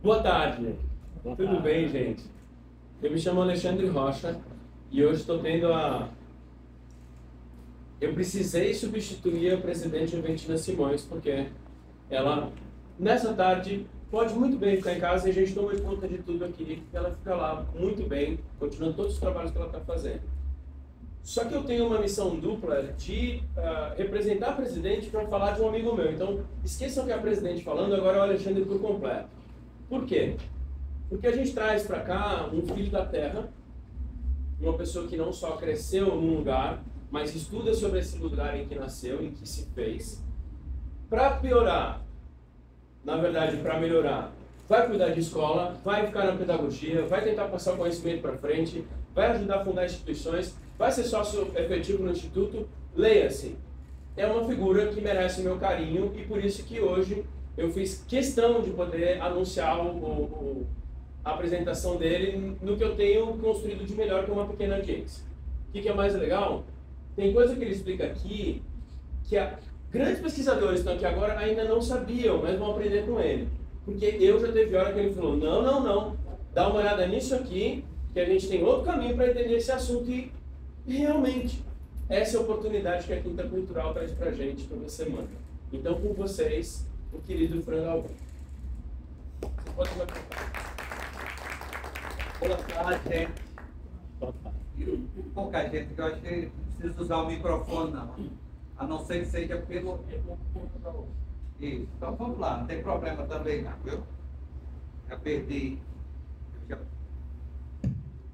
Boa tarde, Boa tudo tarde. bem, gente? Eu me chamo Alexandre Rocha e hoje estou tendo a. Eu precisei substituir a presidente Juventina Simões, porque ela, nessa tarde, pode muito bem ficar em casa e a gente toma conta de tudo aqui. Ela fica lá muito bem, continuando todos os trabalhos que ela está fazendo. Só que eu tenho uma missão dupla de representar a presidente para falar de um amigo meu. Então, esqueçam que é a presidente falando, agora é o Alexandre por completo. Por quê? Porque a gente traz para cá um filho da terra, uma pessoa que não só cresceu num lugar, mas estuda sobre esse lugar em que nasceu, em que se fez, para piorar, na verdade, para melhorar. Vai cuidar de escola, vai ficar na pedagogia, vai tentar passar o conhecimento para frente, vai ajudar a fundar instituições, vai ser sócio efetivo no instituto. Leia-se. É uma figura que merece meu carinho e por isso que hoje eu fiz questão de poder anunciar a apresentação dele no que eu tenho construído de melhor, que é uma pequena audiência. O que é mais legal? Tem coisa que ele explica aqui que grandes pesquisadores que estão aqui agora ainda não sabiam, mas vão aprender com ele. Porque eu já teve hora que ele falou, não, não, não, dá uma olhada nisso aqui, que a gente tem outro caminho para entender esse assunto e realmente essa é a oportunidade que a Quinta Cultural traz para a gente toda semana. Então, com vocês, o querido Fran Galvão. Você pode me acompanhar. Boa tarde, gente. Boa tarde. Pouca gente, que eu acho que não precisa usar o microfone, não. A não ser que seja pelo. Isso. Então vamos lá, não tem problema também, não, viu? Já perdi. eu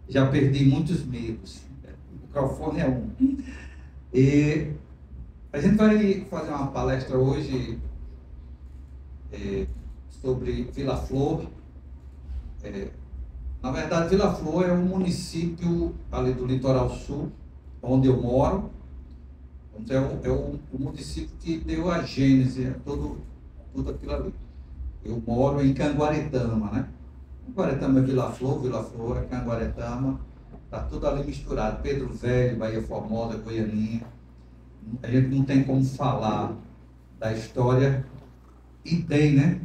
Já perdi muitos medos. O microfone é um. E a gente vai fazer uma palestra hoje sobre Vila Flor. Na verdade, Vila Flor é um município ali do litoral sul, onde eu moro. Então, é o município que deu a gênese a tudo aquilo ali. Eu moro em Canguaretama, né? Canguaretama é Vila Flor é Canguaretama, está tudo ali misturado. Pedro Velho, Bahia Formosa, Goianinha. A gente não tem como falar da história, e tem, né?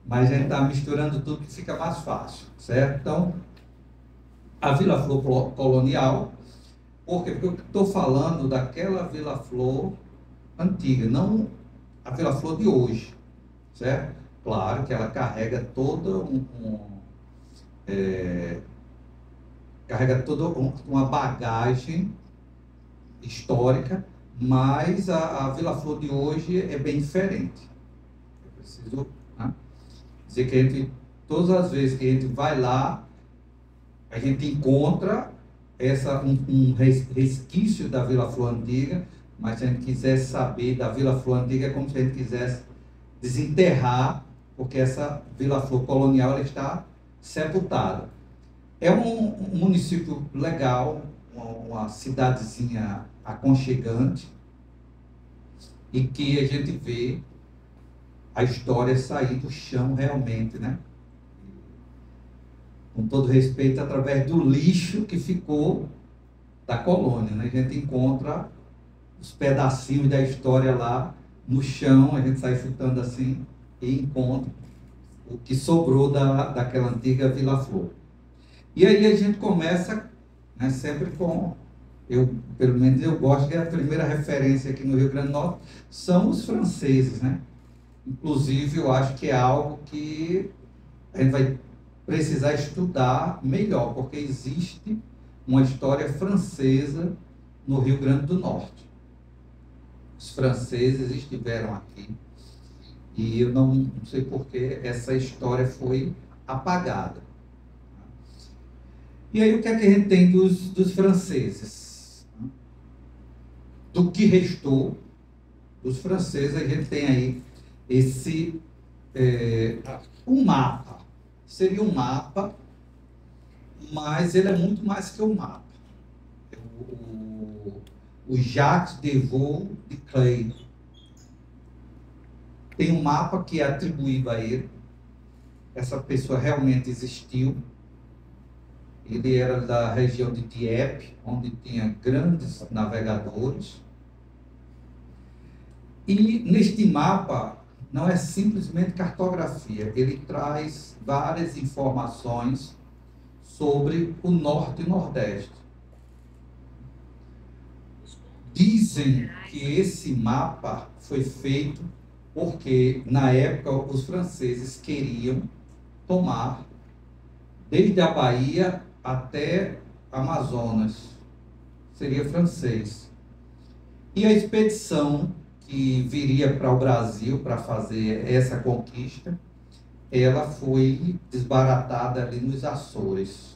Mas a gente está misturando tudo que fica mais fácil, certo? Então, a Vila Flor colonial, por quê? Porque eu estou falando daquela Vila Flor antiga, não a Vila Flor de hoje, certo? Claro que ela carrega toda uma bagagem histórica, mas a Vila Flor de hoje é bem diferente. Eu preciso, né, dizer que todas as vezes que a gente vai lá, a gente encontra um resquício da Vila Flor antiga, mas se a gente quisesse saber da Vila Flor antiga, é como se a gente quisesse desenterrar, porque essa Vila Flor colonial ela está sepultada. É um município legal, uma cidadezinha aconchegante, e que a gente vê a história sair do chão realmente, né? Com todo respeito, através do lixo que ficou da colônia, né? A gente encontra os pedacinhos da história lá no chão, a gente sai chutando assim e encontra o que sobrou daquela antiga Vila Flor. E aí a gente começa, né, sempre com, pelo menos eu gosto que a primeira referência aqui no Rio Grande do Norte são os franceses, né? Inclusive, eu acho que é algo que a gente vai precisar estudar melhor, porque existe uma história francesa no Rio Grande do Norte. Os franceses estiveram aqui e eu não sei por que essa história foi apagada. E aí o que é que a gente tem dos franceses? Do que restou dos franceses, a gente tem aí um mapa. Seria um mapa, mas ele é muito mais que um mapa. O Jacques Devaux de Clay tem um mapa que é atribuído a ele. Essa pessoa realmente existiu. Ele era da região de Dieppe, onde tinha grandes navegadores. E neste mapa não é simplesmente cartografia, ele traz várias informações sobre o Norte e Nordeste. Dizem que esse mapa foi feito porque, na época, os franceses queriam tomar desde a Bahia até Amazonas. Seria francês. E a expedição que viria para o Brasil para fazer essa conquista, ela foi desbaratada ali nos Açores.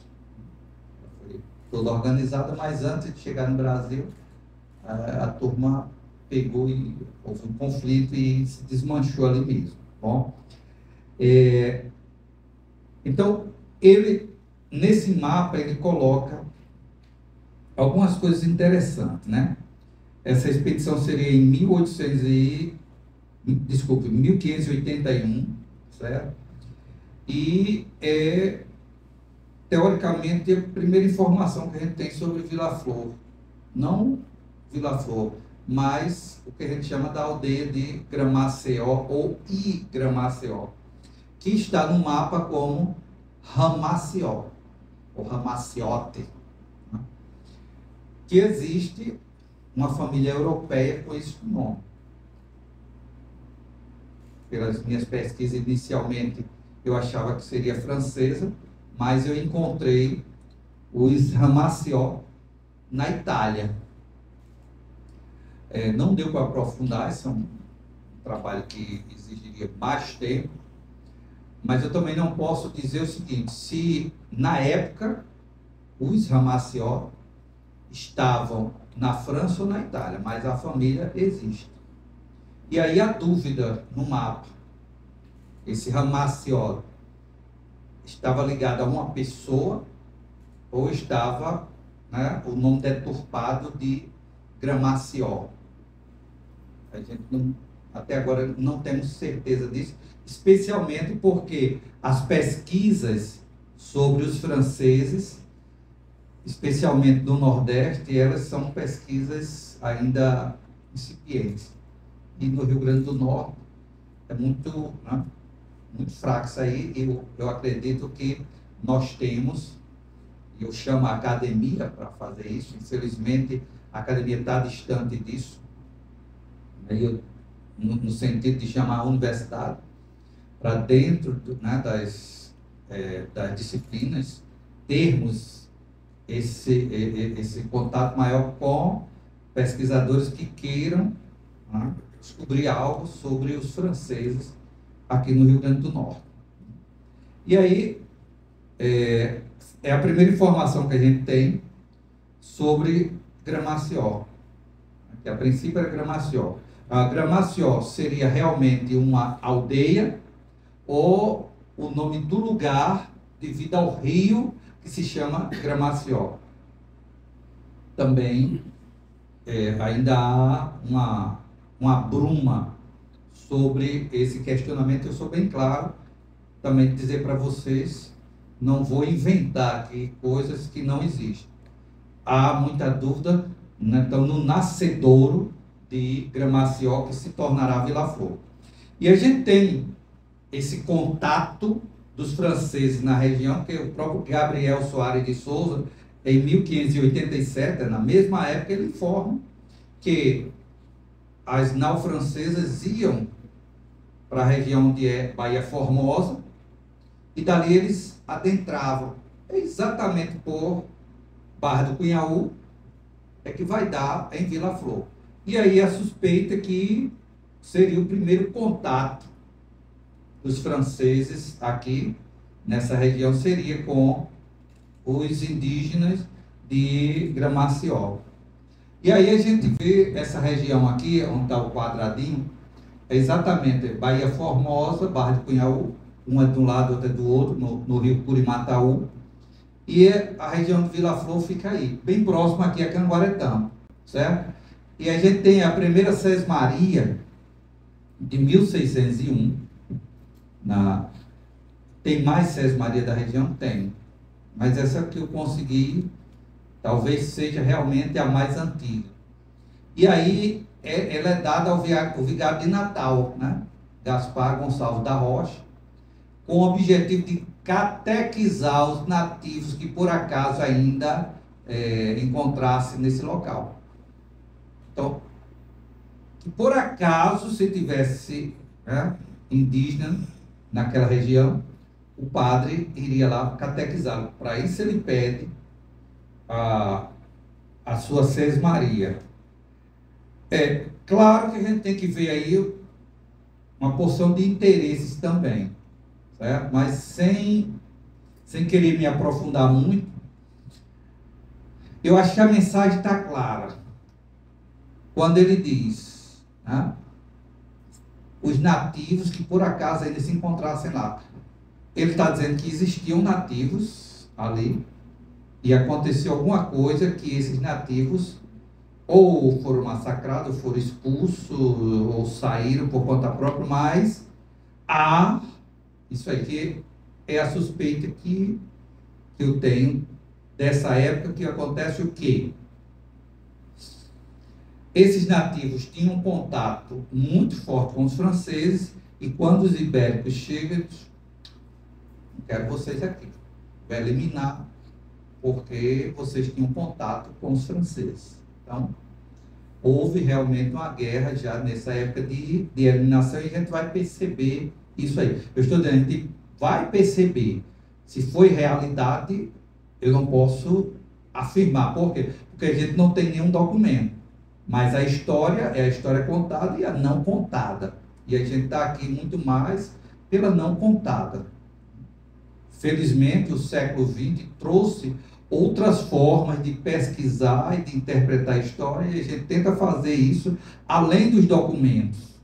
Foi toda organizada, mas antes de chegar no Brasil, a turma pegou e houve um conflito e se desmanchou ali mesmo. Bom, então, nesse mapa, ele coloca algumas coisas interessantes, né? Essa expedição seria em 1581, certo? E teoricamente, a primeira informação que a gente tem sobre Vila Flor, não Vila Flor, mas o que a gente chama da aldeia de Gramaceó ou Igramaceó, que está no mapa como Ramació, ou Ramaciote, né? Que existe uma família europeia com esse nome. Pelas minhas pesquisas, inicialmente, eu achava que seria francesa, mas eu encontrei os Ramació na Itália. Não deu para aprofundar, esse é um trabalho que exigiria mais tempo, mas eu também não posso dizer o seguinte: se na época os Ramació estavam na França ou na Itália, mas a família existe. E aí a dúvida no mapa, esse Ramació estava ligado a uma pessoa ou estava, né, o nome deturpado de Gramació? A gente até agora não temos certeza disso, especialmente porque as pesquisas sobre os franceses, especialmente do Nordeste, elas são pesquisas ainda incipientes. E no Rio Grande do Norte é muito, né, muito fraco isso aí. Eu acredito que nós temos, e eu chamo a academia para fazer isso, infelizmente a academia está distante disso, no sentido de chamar a universidade para dentro né, das disciplinas, termos esse contato maior com pesquisadores que queiram, né, descobrir algo sobre os franceses aqui no Rio Grande do Norte. E aí, é a primeira informação que a gente tem sobre Gramació, que a princípio era Gramació. A Gramació seria realmente uma aldeia ou o nome do lugar devido ao rio que se chama Gramació. Também ainda há uma bruma sobre esse questionamento. Eu sou bem claro também dizer para vocês, não vou inventar aqui coisas que não existem. Há muita dúvida, né, então, no nascedouro de Gramació, que se tornará Vila Flor. E a gente tem esse contato dos franceses na região, que o próprio Gabriel Soares de Souza, em 1587, na mesma época, ele informa que as naus francesas iam para a região de Bahia Formosa, e dali eles adentravam, exatamente por Barra do Cunhaú, é que vai dar em Vila Flor. E aí a suspeita que seria o primeiro contato dos franceses aqui nessa região seria com os indígenas de Gramació. E aí a gente vê essa região aqui, onde está o quadradinho, é exatamente Bahia Formosa, Barra de Cunhaú, uma de um lado, outra do outro, no rio Curimataú, e a região de Vila Flor fica aí, bem próximo aqui a Canguaretama, certo? E a gente tem a primeira sesmaria de 1601, tem mais sesmaria da região? Tem, mas essa que eu consegui, talvez seja realmente a mais antiga. E aí ela é dada ao vigário de Natal, né? Gaspar Gonçalves da Rocha, com o objetivo de catequizar os nativos que por acaso ainda encontrassem nesse local. Então, que por acaso, se tivesse indígena naquela região, o padre iria lá catequizá-lo. Para isso ele pede a sua sesmaria. É claro que a gente tem que ver aí uma porção de interesses também, certo? Mas sem querer me aprofundar muito, eu acho que a mensagem está clara. Quando ele diz, né, os nativos que por acaso ainda se encontrassem lá. Ele está dizendo que existiam nativos ali e aconteceu alguma coisa que esses nativos ou foram massacrados, ou foram expulsos, ou saíram por conta própria, mas há, isso aí que é a suspeita que eu tenho dessa época, que acontece o quê? Esses nativos tinham um contato muito forte com os franceses, e quando os ibéricos chegam, não quero vocês aqui, vou eliminar, porque vocês tinham contato com os franceses. Então, houve realmente uma guerra já nessa época de eliminação, e a gente vai perceber isso aí. Eu estou dizendo, a gente vai perceber. Se foi realidade, eu não posso afirmar. Por quê? Porque a gente não tem nenhum documento. Mas a história é a história contada e a não contada. E a gente está aqui muito mais pela não contada. Felizmente, o século XX trouxe outras formas de pesquisar e de interpretar a história, e a gente tenta fazer isso além dos documentos.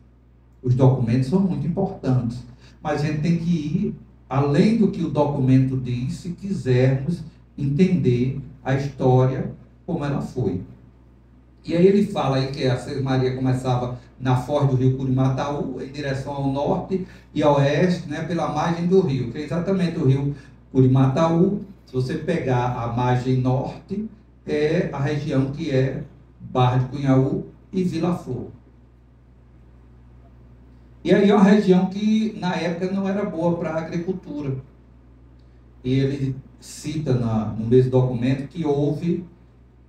Os documentos são muito importantes, mas a gente tem que ir além do que o documento diz, se quisermos entender a história como ela foi. E aí ele fala aí que a sesmaria começava na foz do rio Curimataú, em direção ao norte e ao oeste, né, pela margem do rio, que é exatamente o rio Curimataú. Se você pegar a margem norte, é a região que é Barra de Cunhaú e Vila Flor. E aí é uma região que na época não era boa para a agricultura. E ele cita no mesmo documento que houve,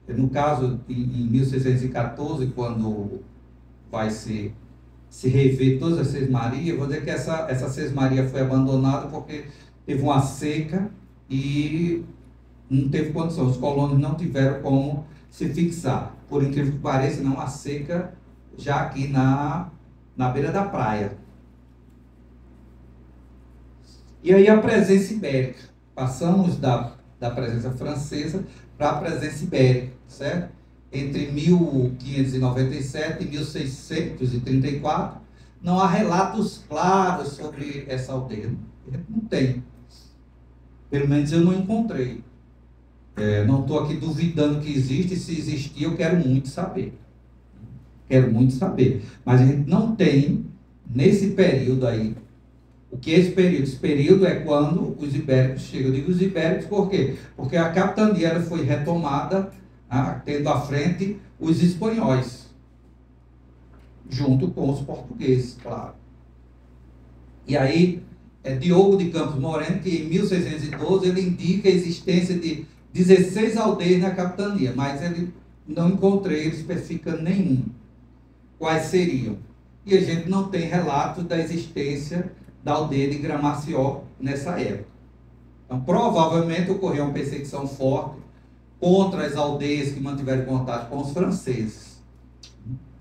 no caso em 1614, quando vai se rever todas as sesmarias, vou dizer que essa sesmaria foi abandonada porque teve uma seca e não teve condição, os colonos não tiveram como se fixar. Por incrível que pareça, não há seca já aqui na beira da praia. E aí a presença ibérica. Passamos da presença francesa para a presença ibérica, certo? Entre 1597 e 1634, não há relatos claros sobre essa aldeia. Não tem. Pelo menos eu não encontrei. Não estou aqui duvidando que existe. Se existir, eu quero muito saber. Quero muito saber. Mas a gente não tem, nesse período aí, o que é esse período? Esse período é quando os ibéricos chegam. Eu digo os ibéricos por quê? Porque a capitania ela foi retomada, tendo à frente os espanhóis, junto com os portugueses, claro. E aí, Diogo de Campos Moreno, que em 1612 ele indica a existência de 16 aldeias na capitania, mas ele não encontrei, ele especifica nenhum. Quais seriam? E a gente não tem relatos da existência da aldeia de Gramació nessa época. Então, provavelmente ocorreu uma perseguição forte contra as aldeias que mantiveram contato com os franceses.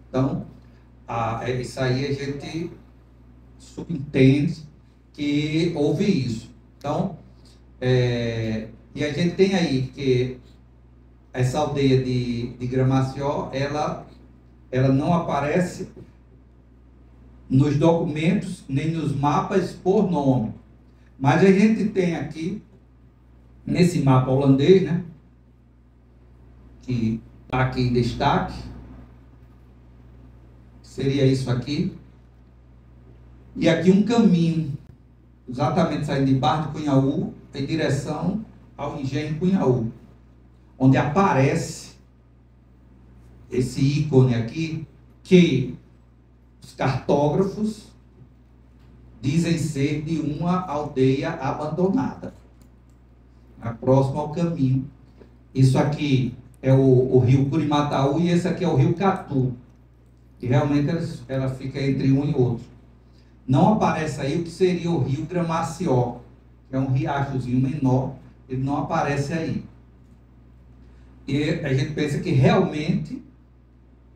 Então, isso aí a gente subentende que houve isso. Então, e a gente tem aí que essa aldeia de Gramació, ela não aparece nos documentos, nem nos mapas por nome. Mas a gente tem aqui, nesse mapa holandês, né, que está aqui em destaque, seria isso aqui, e aqui um caminho, exatamente saindo de Barra de Cunhaú, em direção ao engenho Cunhaú, onde aparece esse ícone aqui, que os cartógrafos dizem ser de uma aldeia abandonada, próximo ao caminho. Isso aqui é o rio Curimataú e esse aqui é o rio Catu. E realmente ela fica entre um e outro. Não aparece aí o que seria o rio Gramació, que é um riachozinho menor, ele não aparece aí. E a gente pensa que realmente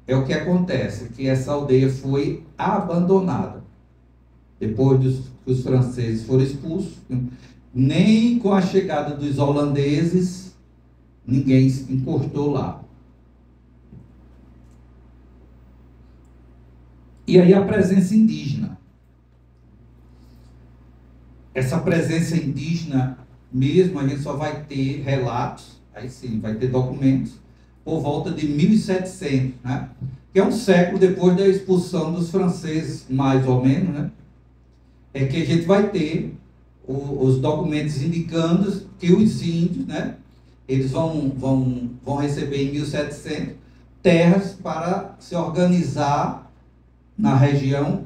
é o que acontece, que essa aldeia foi abandonada. Depois que os franceses foram expulsos, nem com a chegada dos holandeses, ninguém se encostou lá. E aí a presença indígena. Essa presença indígena mesmo, a gente só vai ter relatos, aí sim, vai ter documentos, por volta de 1700, né? Que é um século depois da expulsão dos franceses, mais ou menos, né? É que a gente vai ter os documentos indicando que os índios, né? Eles vão receber em 1700 terras para se organizar na região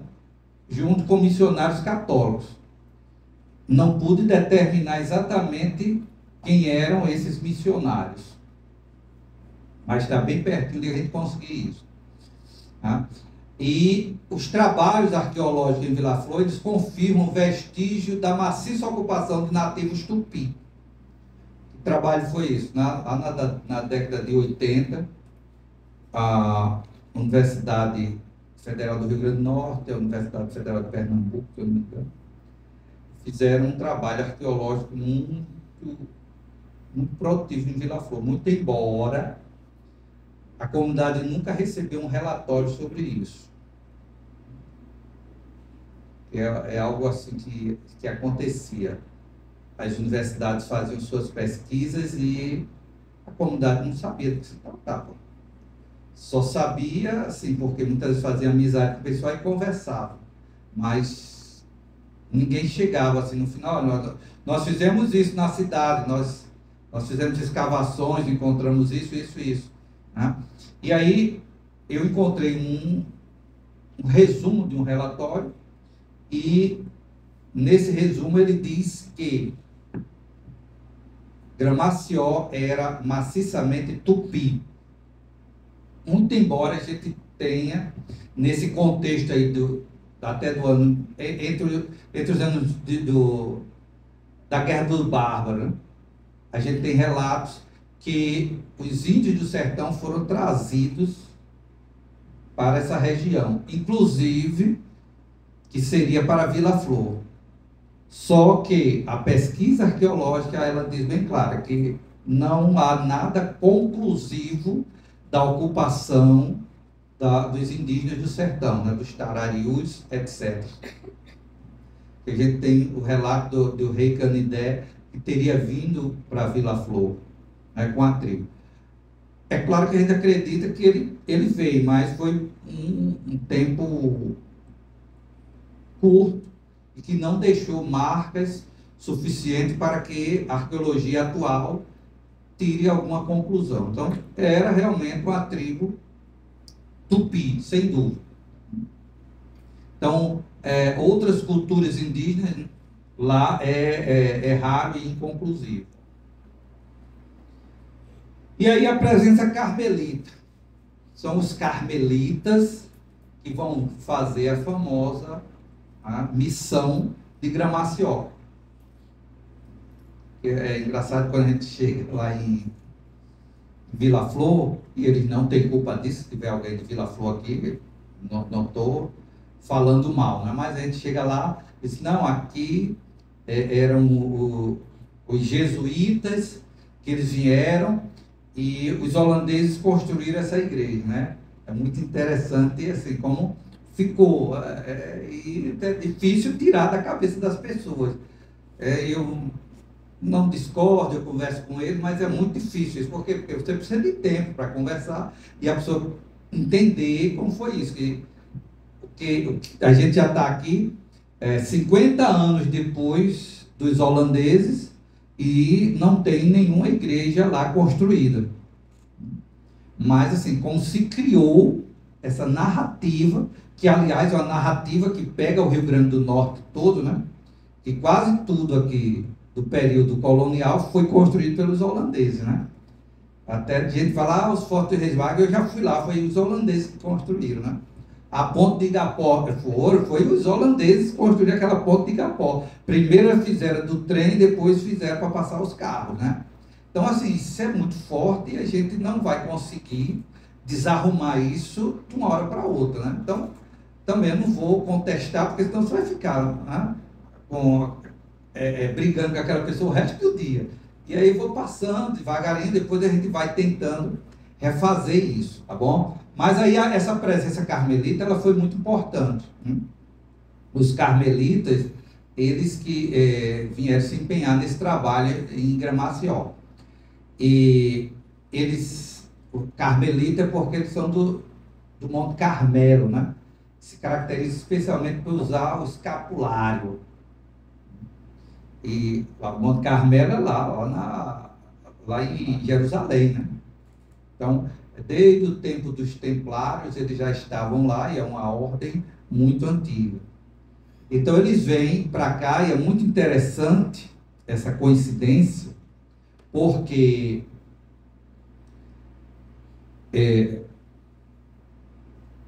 junto com missionários católicos. Não pude determinar exatamente quem eram esses missionários, mas está bem pertinho de a gente conseguir isso. Tá? E os trabalhos arqueológicos em Vila Flor, eles confirmam vestígio da maciça ocupação de nativos tupi. Que trabalho foi isso? Na década de 80, a Universidade Federal do Rio Grande do Norte, a Universidade Federal de Pernambuco, se eu não me engano, fizeram um trabalho arqueológico muito produtivo em Vila Flor, muito embora a comunidade nunca recebeu um relatório sobre isso. É algo assim que acontecia. As universidades faziam suas pesquisas e a comunidade não sabia do que se tratava. Só sabia, assim, porque muitas vezes fazia amizade com o pessoal e conversava. Mas ninguém chegava assim no final. Nós fizemos isso na cidade, nós fizemos escavações, encontramos isso. Né? E aí eu encontrei um resumo de um relatório e nesse resumo ele diz que Gramació era maciçamente tupi. Muito embora a gente tenha, nesse contexto aí até do ano, entre os anos da Guerra dos Bárbaros, a gente tem relatos que os índios do sertão foram trazidos para essa região, inclusive que seria para Vila Flor. Só que a pesquisa arqueológica, ela diz bem clara que não há nada conclusivo da ocupação dos indígenas do sertão, né, dos tararius, etc. A gente tem o relato do rei Canidé, que teria vindo para Vila Flor, né, com a tribo. É claro que a gente acredita que ele veio, mas foi um tempo curto e que não deixou marcas suficientes para que a arqueologia atual tire alguma conclusão. Então, era realmente uma tribo tupi, sem dúvida. Então, outras culturas indígenas lá é raro e inconclusivo. E aí a presença carmelita. São os carmelitas que vão fazer a famosa missão de Gramació. É engraçado quando a gente chega lá em Vila Flor, e eles não têm culpa disso, se tiver alguém de Vila Flor aqui, não estou falando mal, né? Mas a gente chega lá e diz, não, aqui eram os jesuítas que eles vieram e os holandeses construíram essa igreja, né? É muito interessante assim como ficou, e é difícil tirar da cabeça das pessoas. Eu não discordo, eu converso com ele, mas é muito difícil isso, porque você precisa de tempo para conversar e a pessoa entender como foi isso. Que a gente já está aqui 50 anos depois dos holandeses e não tem nenhuma igreja lá construída. Mas assim, como se criou essa narrativa, que aliás é uma narrativa que pega o Rio Grande do Norte todo, né? E quase tudo aqui do período colonial foi construído pelos holandeses, né? Até a gente fala, os fortes de Reiswag, eu já fui lá, foi os holandeses que construíram, né? A ponte de Igapó, foi os holandeses que construíram aquela ponte de Igapó. Primeiro fizeram do trem, depois fizeram para passar os carros, né? Então, assim, isso é muito forte e a gente não vai conseguir desarrumar isso de uma hora para outra, né? Então, também eu não vou contestar, porque senão você vai ficar, né, brigando com aquela pessoa o resto do dia. E aí eu vou passando devagarinho, depois a gente vai tentando refazer isso, tá bom? Mas aí essa presença carmelita, ela foi muito importante. Os carmelitas, eles que vieram se empenhar nesse trabalho em Gramaciol. E eles, o carmelita, porque eles são do Monte Carmelo, né? Se caracteriza especialmente por usar o escapulário. E o Monte Carmelo é lá em Jerusalém, né? Então, desde o tempo dos templários, eles já estavam lá e é uma ordem muito antiga. Então, eles vêm para cá e é muito interessante essa coincidência, porque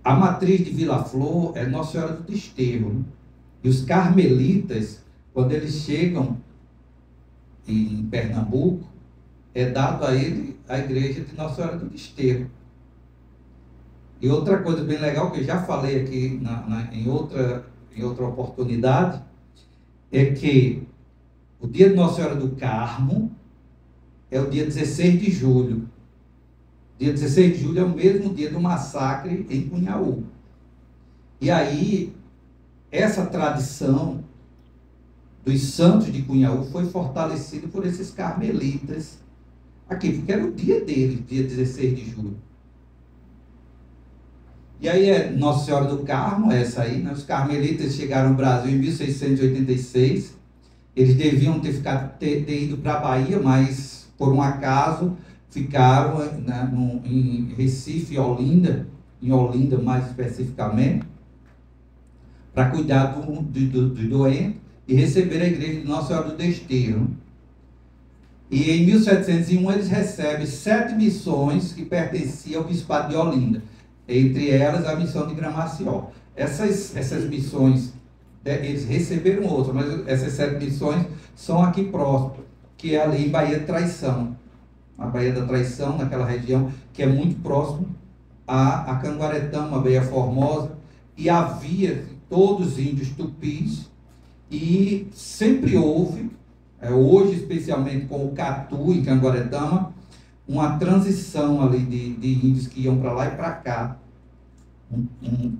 a matriz de Vila Flor é Nossa Senhora do Desterro, né? E os carmelitas, quando eles chegam em Pernambuco, é dado a ele a igreja de Nossa Senhora do Desterro. E outra coisa bem legal, que eu já falei aqui em outra oportunidade, é que o dia de Nossa Senhora do Carmo é o dia 16 de julho. Dia 16 de julho é o mesmo dia do massacre em Cunhaú. E aí, essa tradição dos santos de Cunhaú foi fortalecida por esses carmelitas aqui, porque era o dia deles, dia 16 de julho. E aí, Nossa Senhora do Carmo, essa aí, né? Os carmelitas chegaram no Brasil em 1686. Eles deviam ter ido para a Bahia, mas por um acaso ficaram, né, em Recife e Olinda, em Olinda mais especificamente, para cuidar do doente e receber a igreja de Nossa Senhora do Desterro. E em 1701 eles recebem 7 missões que pertenciam ao Bispado de Olinda, entre elas a missão de Gramaciol. Essas missões, eles receberam outras, mas essas 7 missões são aqui próximo, que é ali em Baía de Traição. A Baía da Traição, naquela região, que é muito próximo a Canguaretama, a Baía Formosa, e havia todos índios tupis, e sempre houve, hoje especialmente com o Catu em Canguaretama, uma transição ali de índios que iam para lá e para cá.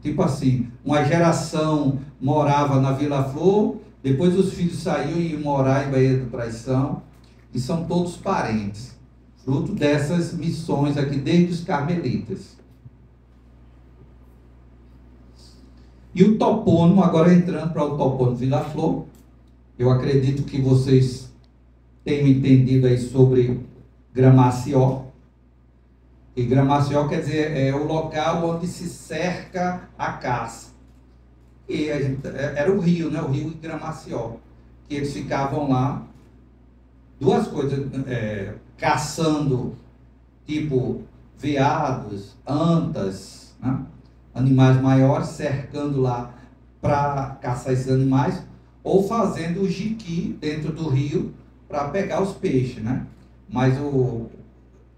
Tipo assim, uma geração morava na Vila Flor, depois os filhos saíam e iam morar em Baía da Traição, e são todos parentes, fruto dessas missões aqui, desde os carmelitas. E o topônimo, agora entrando para o topônimo Vila Flor, eu acredito que vocês tenham entendido aí sobre Gramaciol. E Gramaciol quer dizer, é o local onde se cerca a caça. E era o rio, né? O rio de Gramaciol. Que eles ficavam lá, duas coisas, caçando, tipo veados, antas, né? Animais maiores, cercando lá para caçar esses animais, ou fazendo o jiqui dentro do rio para pegar os peixes, né? Mas o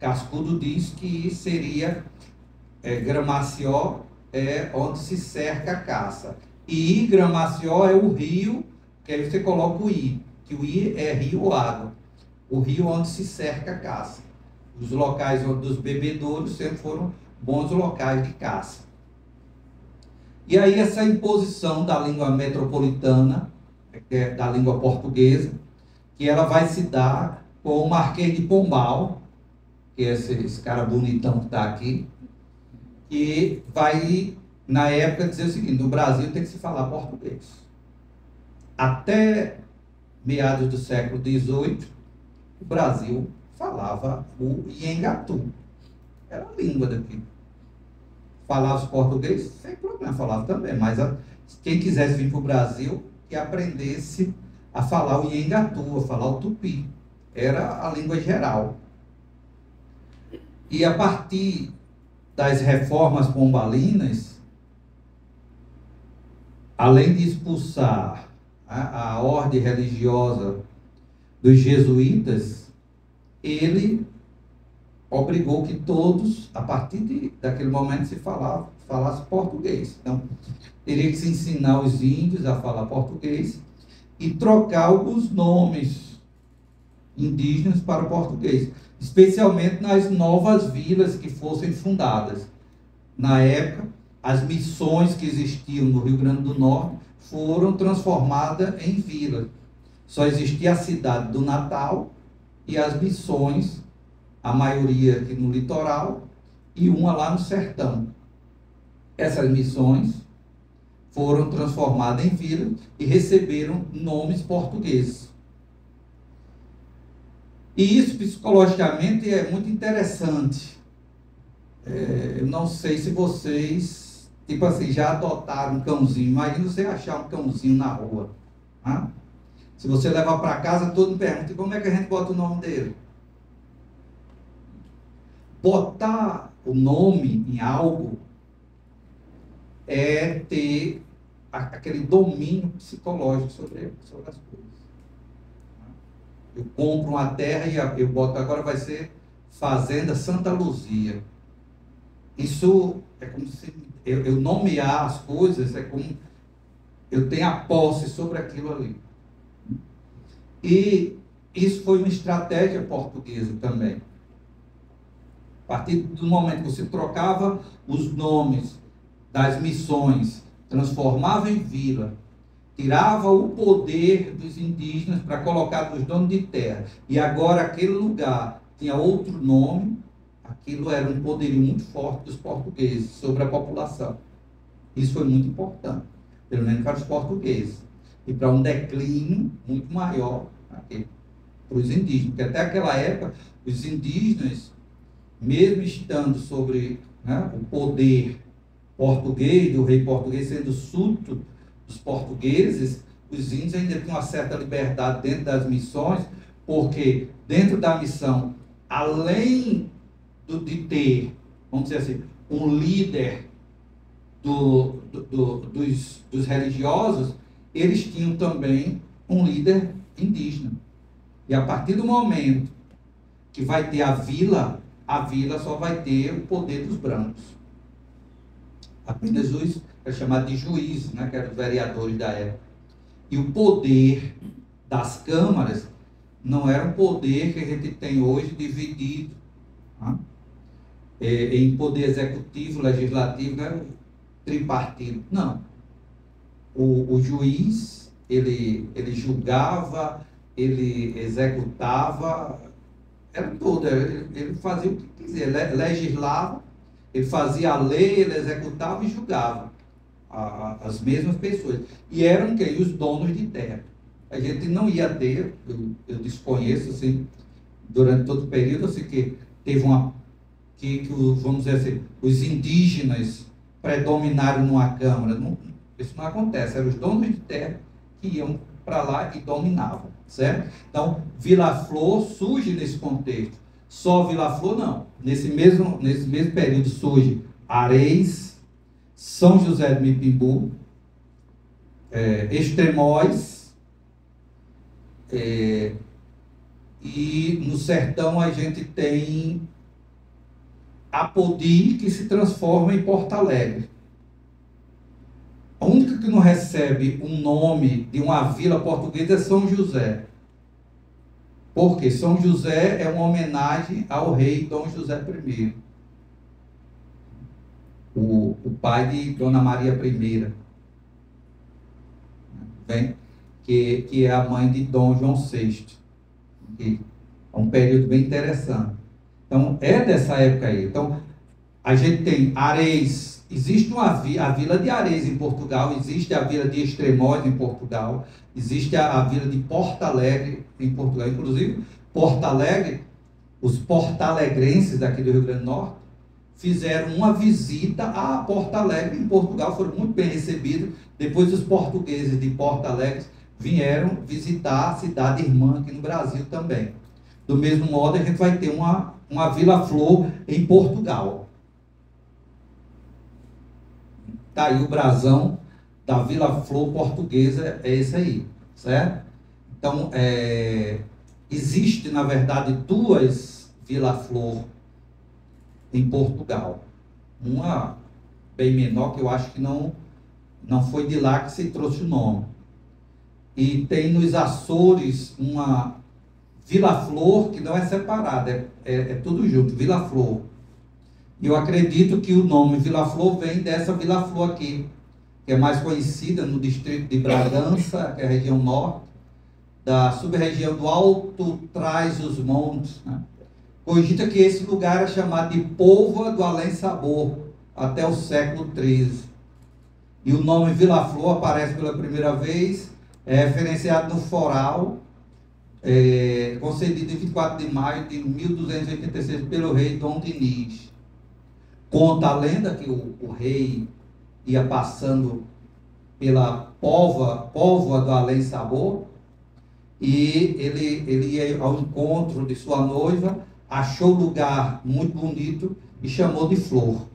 Cascudo diz que seria Gramaciol onde se cerca a caça. E Gramaciol é o rio, que aí você coloca o I, que o I é rio ou água. O rio onde se cerca a caça. Os locais dos bebedouros sempre foram bons locais de caça. E aí essa imposição da língua metropolitana, da língua portuguesa, que ela vai se dar com o Marquês de Pombal, que é esse cara bonitão que está aqui, e vai, na época, dizer o seguinte: no Brasil tem que se falar português. Até meados do século XVIII, o Brasil falava o Iengatu. Era a língua daqui. falava português? Sem problema, falava também, mas quem quisesse vir para o Brasil e aprendesse a falar o Iengatu, a falar o Tupi. Era a língua geral. E a partir das reformas pombalinas, além de expulsar a ordem religiosa dos jesuítas, ele obrigou que todos, a partir daquele momento, falasse português. Então, teria que se ensinar os índios a falar português e trocar alguns nomes indígenas para o português, especialmente nas novas vilas que fossem fundadas. Na época, as missões que existiam no Rio Grande do Norte foram transformadas em vilas. Só existia a cidade do Natal e as missões, a maioria aqui no litoral e uma lá no sertão. Essas missões foram transformadas em vilas e receberam nomes portugueses. E isso psicologicamente é muito interessante. Eu não sei se vocês, tipo assim, já adotaram um cãozinho. Imagina você achar um cãozinho na rua. Tá? Se você levar para casa, todo mundo pergunta, como é que a gente bota o nome dele? Botar o nome em algo é ter aquele domínio psicológico sobre as coisas. Eu compro uma terra e eu boto, agora vai ser Fazenda Santa Luzia. Isso é como se eu nomear as coisas, é como eu tenho a posse sobre aquilo ali. E isso foi uma estratégia portuguesa também. A partir do momento que você trocava os nomes das missões, transformava em vila, tirava o poder dos indígenas para colocar nos donos de terra, e agora aquele lugar tinha outro nome, aquilo era um poderio muito forte dos portugueses sobre a população. Isso foi muito importante, pelo menos para os portugueses, e para um declínio muito maior para os indígenas, porque até aquela época os indígenas, mesmo estando sobre o poder português, do rei português, sendo súdito dos portugueses, os índios ainda tinham uma certa liberdade dentro das missões, porque dentro da missão, além de ter, vamos dizer assim, um líder dos religiosos, eles tinham também um líder indígena. E a partir do momento que vai ter a vila só vai ter o poder dos brancos. Apenas os, é chamado de juízes, que eram os vereadores da época. E o poder das câmaras não era um poder que a gente tem hoje dividido em poder executivo, legislativo, não era tripartido. Não. O juiz, ele julgava, ele executava, era tudo, ele fazia o que quiser, legislava, ele fazia a lei, ele executava e julgava as mesmas pessoas. E eram quem? Os donos de terra. A gente não ia ter, eu desconheço, assim, durante todo o período, assim, que teve vamos dizer assim, os indígenas predominaram numa Câmara. Não, isso não acontece, eram os donos de terra que iam para lá e dominavam, certo? Então, Vila Flor surge nesse contexto. Só Vila Flor, não. Nesse mesmo período surge Areis, São José do Mipimbu, Extremóis, e no sertão a gente tem Apodi, que se transforma em Porto Alegre. A única que não recebe um nome de uma vila portuguesa é São José. Porque São José é uma homenagem ao rei Dom José I, o pai de Dona Maria I, que é a mãe de Dom João VI. É um período bem interessante. Então, é dessa época aí. Então, a gente tem Areis, existe a vila de Areis em Portugal, existe a vila de Extremóis em Portugal, existe a vila de Porto Alegre em Portugal. Inclusive, Porto Alegre, os portalegrenses daqui do Rio Grande do Norte, fizeram uma visita a Porto Alegre, em Portugal, foram muito bem recebidos. Depois os portugueses de Porto Alegre vieram visitar a cidade irmã aqui no Brasil também. Do mesmo modo, a gente vai ter uma Vila Flor em Portugal. Está aí o brasão da Vila Flor portuguesa, é esse aí, certo? Então, existe, na verdade, duas Vila Flor em Portugal. Uma bem menor, que eu acho que não foi de lá que se trouxe o nome. E tem nos Açores uma Vila Flor, que não é separada, é tudo junto, Vila Flor. E eu acredito que o nome Vila Flor vem dessa Vila Flor aqui, que é mais conhecida no distrito de Bragança, que é a região norte, da sub-região do Alto Trás-os-Montes, né? Cogita que esse lugar é chamado de Póvoa do Além-Sabor, até o século XIII. E o nome Vila Flor aparece pela primeira vez, é referenciado no foral, concedido em 24 de maio de 1286 pelo rei Dom Dinis. Conta a lenda que o rei ia passando pela Póvoa do Além-Sabor, e ele ia ao encontro de sua noiva, achou o lugar muito bonito e chamou de Flor.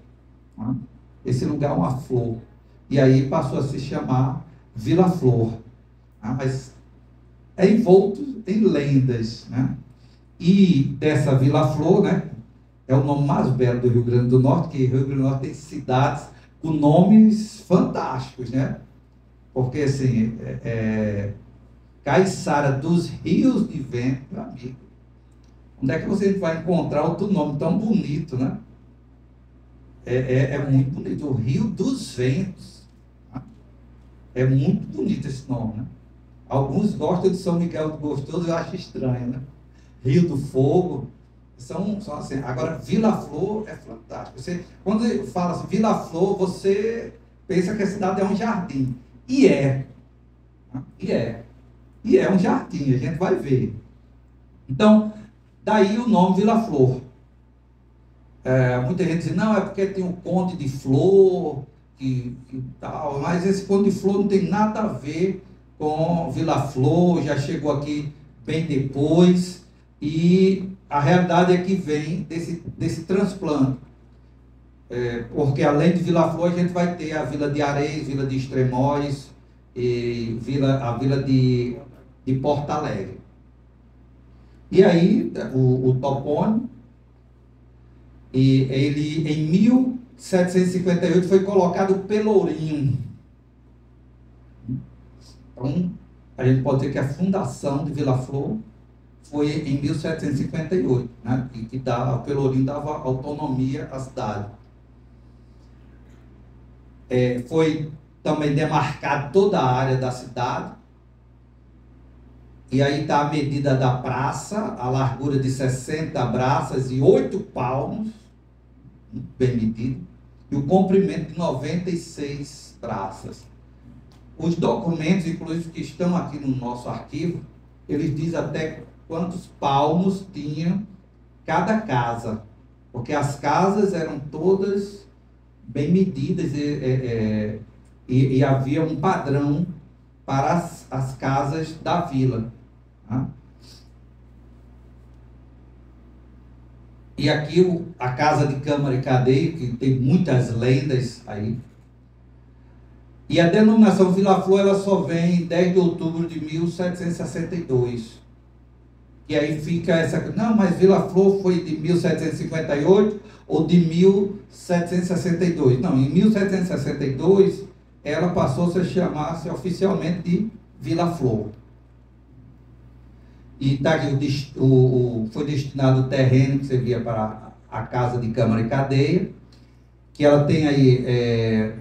Esse lugar é uma flor. E aí passou a se chamar Vila Flor. Mas é envolto em lendas, né? E dessa Vila Flor, né, é o nome mais belo do Rio Grande do Norte, que o Rio Grande do Norte tem cidades com nomes fantásticos, né? Porque assim, Caiçara dos Rios de Vento, meu amigo. Onde é que você vai encontrar outro nome tão bonito, né? É muito bonito. O Rio dos Ventos. Né? É muito bonito esse nome, né? Alguns gostam de São Miguel do Gostoso, eu acho estranho, né? Rio do Fogo. São assim. Agora, Vila Flor é fantástico. Quando fala assim, Vila Flor, você pensa que a cidade é um jardim. E é. E é um jardim, a gente vai ver. Então, daí o nome Vila Flor. Muita gente diz, não, é porque tem o Conde de Flor, que tal, mas esse Conde de Flor não tem nada a ver com Vila Flor, já chegou aqui bem depois, e a realidade é que vem desse transplante. Porque além de Vila Flor, a gente vai ter a Vila de Areias, Vila de Extremóis, e a Vila de Porto Alegre. E aí, o topônimo, ele em 1758 foi colocado Pelourinho. Então, a gente pode dizer que a fundação de Vila Flor foi em 1758, né? E que o Pelourinho dava autonomia à cidade. Foi também demarcado toda a área da cidade. E aí está a medida da praça, a largura de 60 braças e 8 palmos, bem medido, e o comprimento de 96 braças. Os documentos, inclusive, que estão aqui no nosso arquivo, eles dizem até quantos palmos tinha cada casa, porque as casas eram todas bem medidas e havia um padrão para as casas da vila. Tá? E aqui a casa de Câmara e Cadeia, que tem muitas lendas aí. E a denominação Vila Flor, ela só vem em 10 de outubro de 1762. E aí fica essa... Não, mas Vila Flor foi de 1758 ou de 1762. Não, em 1762, ela passou a se chamar oficialmente de Vila Flor. E tá aqui, foi destinado o terreno que servia para a casa de Câmara e Cadeia, que ela tem aí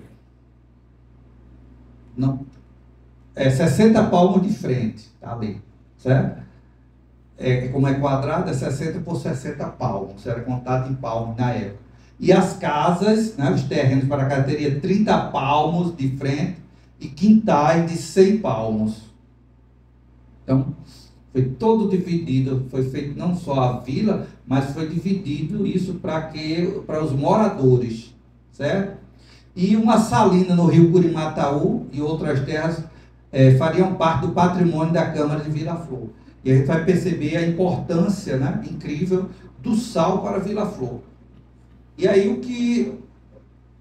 60 palmos de frente, tá ali, certo? Como é quadrado, é 60 por 60 palmos, era contado em palmos na época. E as casas, né, os terrenos para cá, teria 30 palmos de frente e quintais de 100 palmos. Então, Foi todo dividido, foi feito não só a vila, mas foi dividido isso para os moradores, certo? E uma salina no rio Curimataú e outras terras fariam parte do patrimônio da Câmara de Vila Flor. E a gente vai perceber a importância, né, incrível do sal para Vila Flor. E aí o que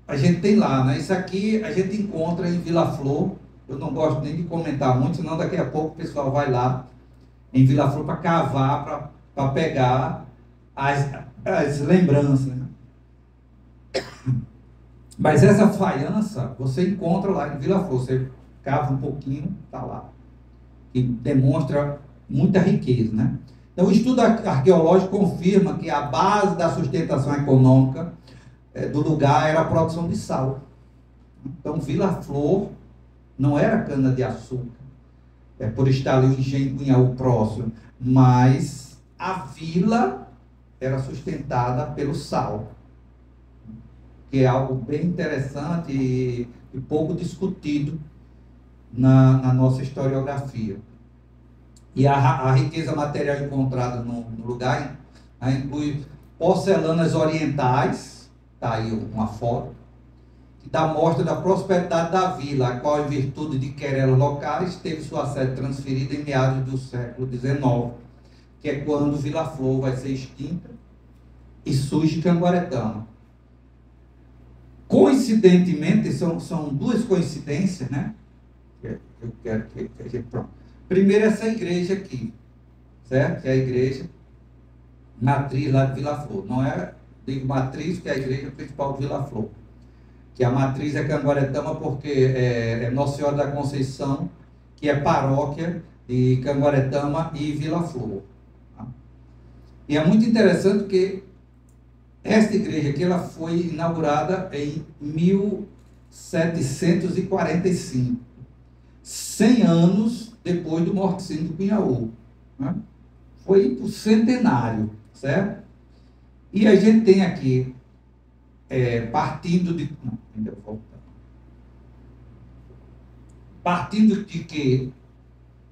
a gente tem lá, né? Isso aqui a gente encontra em Vila Flor. Eu não gosto nem de comentar muito, senão daqui a pouco o pessoal vai lá em Vila Flor para cavar, para pegar as lembranças, né? Mas essa faiança você encontra lá em Vila Flor. Você cava um pouquinho, está lá. E demonstra muita riqueza, né? Então, o estudo arqueológico confirma que a base da sustentação econômica do lugar era a produção de sal. Então, Vila Flor não era cana-de-açúcar, por estar ali o engenho Cunhaú próximo, mas a vila era sustentada pelo sal, que é algo bem interessante e pouco discutido na nossa historiografia. E a riqueza material encontrada no lugar inclui porcelanas orientais, está aí uma foto, que dá mostra da prosperidade da vila, a qual, em virtude de querelas locais, teve sua sede transferida em meados do século XIX, que é quando Vila Flor vai ser extinta e surge Canguaretama. Coincidentemente, são duas coincidências, né? Eu quero que a gente... Pronto. Primeiro, essa igreja aqui, certo? Que é a igreja matriz lá de Vila Flor. Não é, digo matriz, que é a igreja principal de Vila Flor. Que a matriz é Canguaretama porque é Nossa Senhora da Conceição, que é paróquia de Canguaretama e Vila Flor. Tá? E é muito interessante que esta igreja aqui ela foi inaugurada em 1745, 100 anos depois do morticínio do Cunhaú. Né? Foi o centenário, certo? E a gente tem aqui, partindo de que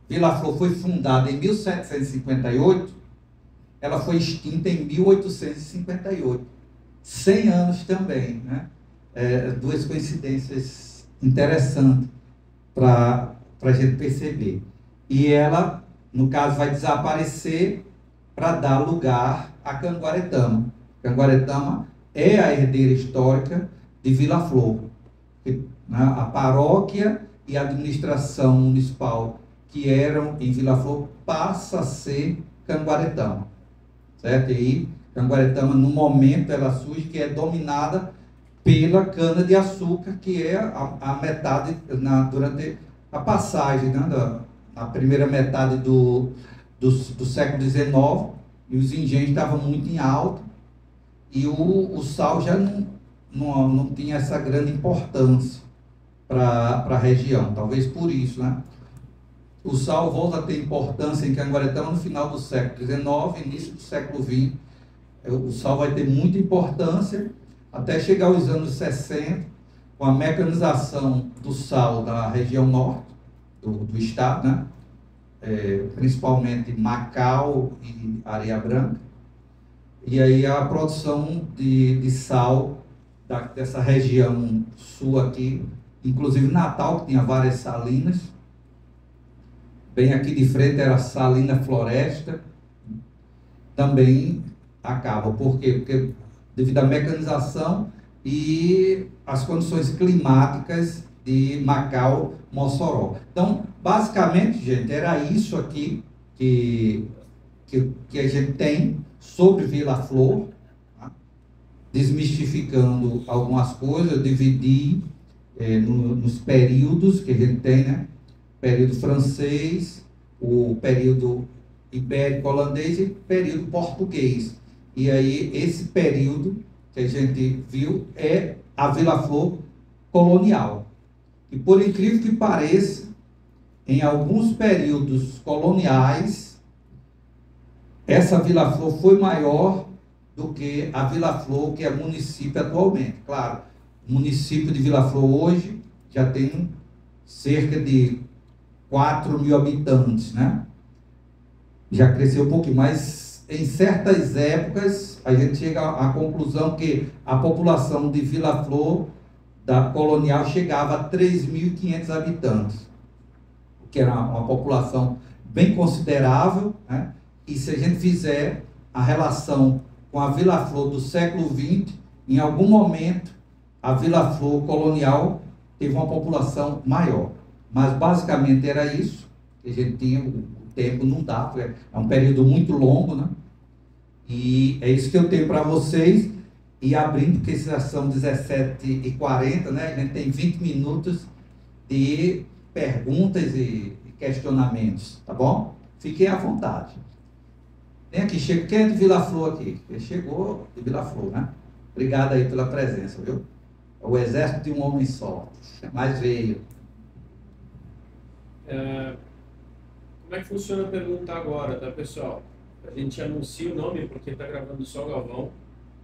Vila Flor foi fundada em 1758, ela foi extinta em 1858. 100 anos também, né? Duas coincidências interessantes para a gente perceber. E ela, no caso, vai desaparecer para dar lugar a Canguaretama. Canguaretama é a herdeira histórica de Vila Flor. Né? A paróquia e a administração municipal que eram em Vila Flor passa a ser Canguaretama. Certo? E aí, Canguaretama, no momento, ela surge que é dominada pela cana-de-açúcar, que é a metade, durante a passagem, né, na primeira metade do século XIX, e os engenhos estavam muito em alta, e o sal já não tinha essa grande importância para a região, talvez por isso, né? O sal volta a ter importância em Canguaretama no final do século XIX, início do século XX. O sal vai ter muita importância até chegar aos anos 60, com a mecanização do sal na região norte do estado, né? Principalmente Macau e Areia Branca. E aí a produção de sal dessa região sul aqui, inclusive Natal, que tinha várias salinas. Bem aqui de frente era a Salina Floresta, também acaba. Por quê? Porque devido à mecanização e as condições climáticas de Macau, Mossoró. Então, basicamente, gente, era isso aqui que a gente tem sobre Vila Flor, tá? Desmistificando algumas coisas, eu dividi nos períodos que a gente tem, né? Período francês, o período ibérico-holandês e período português. E aí, esse período que a gente viu é a Vila Flor colonial. E por incrível que pareça, em alguns períodos coloniais, essa Vila Flor foi maior do que a Vila Flor, que é município atualmente. Claro, o município de Vila Flor hoje já tem cerca de 4.000 habitantes, né? já cresceu um pouquinho, mas em certas épocas a gente chega à conclusão que a população de Vila Flor, da colonial, chegava a 3.500 habitantes, que era uma população bem considerável, né? E se a gente fizer a relação com a Vila Flor do século XX, em algum momento a Vila Flor colonial teve uma população maior. Mas basicamente era isso que a gente tinha, o tempo não dá, é um período muito longo, né? E é isso que eu tenho para vocês. E abrindo, porque já são 17h40, né? A gente tem 20 minutos de perguntas e questionamentos, tá bom? Fiquem à vontade. Tem aqui, quem é de Vila Flor aqui? Ele chegou de Vila Flor, né? Obrigado aí pela presença, viu? É o exército de um homem só, mas veio. Como é que funciona a pergunta agora, tá, pessoal? A gente anuncia o nome porque está gravando só o Galvão.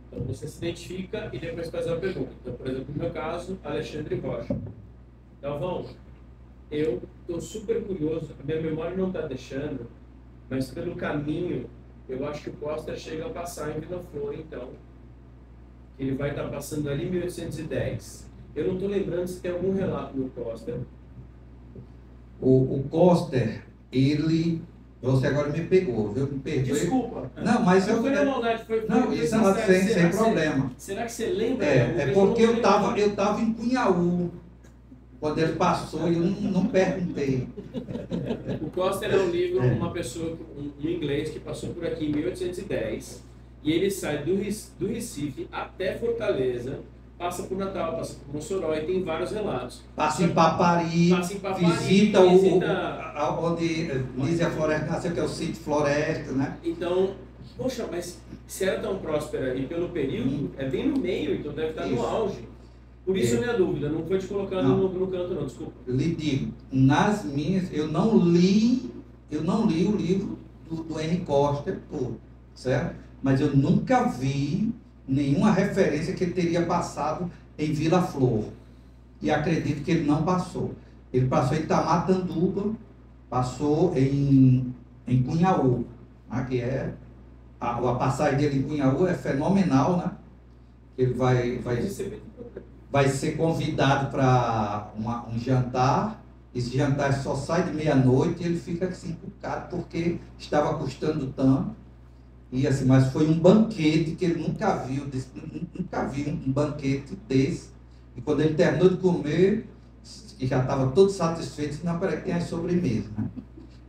Então você se identifica e depois faz a pergunta. Então, por exemplo, no meu caso, Alexandre Rocha. Galvão, eu estou super curioso, a minha memória não está deixando, mas pelo caminho, eu acho que o Costa chega a passar em Vila Flor, então. Ele vai estar passando ali em 1810. Eu não estou lembrando se tem algum relato no Costa. O Coster, ele... Você agora me pegou, viu? Me perdoe. Desculpa. Não, mas eu... Foi na maldade, foi Não, isso não, sem problema. Será que você lembra? É porque eu estava em Cunhaú, quando ele passou, e eu não perguntei. O Coster é um livro, uma pessoa, um inglês que passou por aqui em 1810, e ele sai do Recife até Fortaleza, passa por Natal, passa por Mossoró, e tem vários relatos. Passa em Papari, visita onde Nízia Floresta nasceu, que é o sítio Floresta, né? Então, poxa, mas se era tão próspera e pelo período, é bem no meio, então deve estar no auge. Por isso a minha dúvida, não foi te colocando no canto não, desculpa. Eu lhe digo, nas minhas, eu não li o livro do Henry Coster todo, certo? Mas eu nunca vi nenhuma referência que ele teria passado em Vila Flor. E acredito que ele não passou. Ele passou em Tamanduba, passou em Cunhaú, né? Que é a passagem dele em Cunhaú é fenomenal, né? Ele vai ser convidado para um jantar. Esse jantar só sai de meia-noite e ele fica assim encucado porque estava custando tanto. E assim, mas foi um banquete que ele nunca viu, nunca vi um banquete desse. E quando ele terminou de comer, e já estava todo satisfeito, disse, não, peraí, tem as sobremesas, né?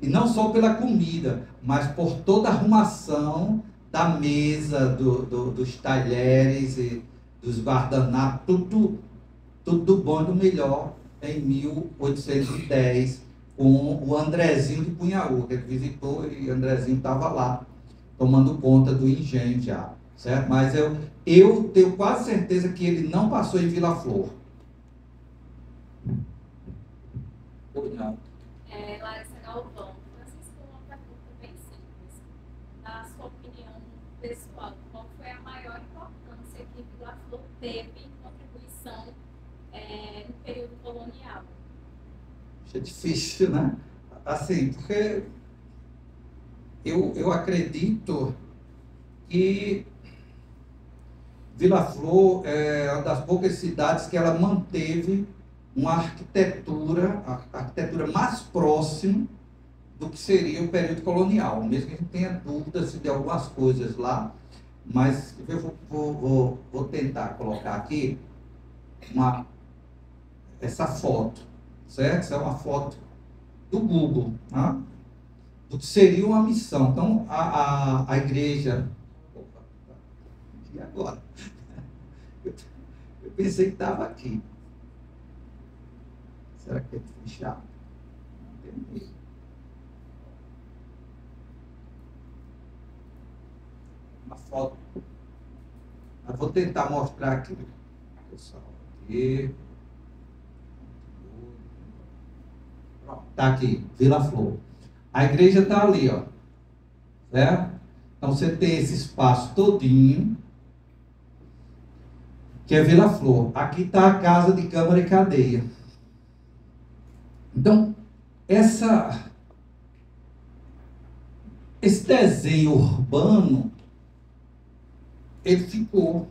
E não só pela comida, mas por toda a arrumação da mesa, dos talheres e dos guardanapos, tudo do bom e do melhor em 1810, com o Andrezinho de Cunhaú, que ele visitou e o Andrezinho estava lá, tomando conta do engenho já, certo? Mas eu tenho quase certeza que ele não passou em Vila Flor. Ou não? Larissa Galvão, Francisco, uma pergunta bem simples. Na sua opinião pessoal, qual foi a maior importância que Vila Flor teve em contribuição no período colonial? É difícil, né? Assim, porque eu acredito que Vila Flor é uma das poucas cidades que ela manteve uma arquitetura, a arquitetura mais próxima do que seria o período colonial, mesmo que a gente tenha dúvidas de algumas coisas lá, mas eu vou tentar colocar aqui essa foto, certo? Essa é uma foto do Google, tá? Do que seria uma missão. Então, a igreja... Opa, e agora? Eu pensei que estava aqui. Será que é fechado? Não tem medo. Uma foto. Eu vou tentar mostrar aqui. Pessoal, aqui. Está aqui, Vila Flor. A igreja está ali, ó. Certo? Então você tem esse espaço todinho, que é Vila Flor. Aqui está a casa de Câmara e Cadeia. Então, essa esse desenho urbano, ele ficou.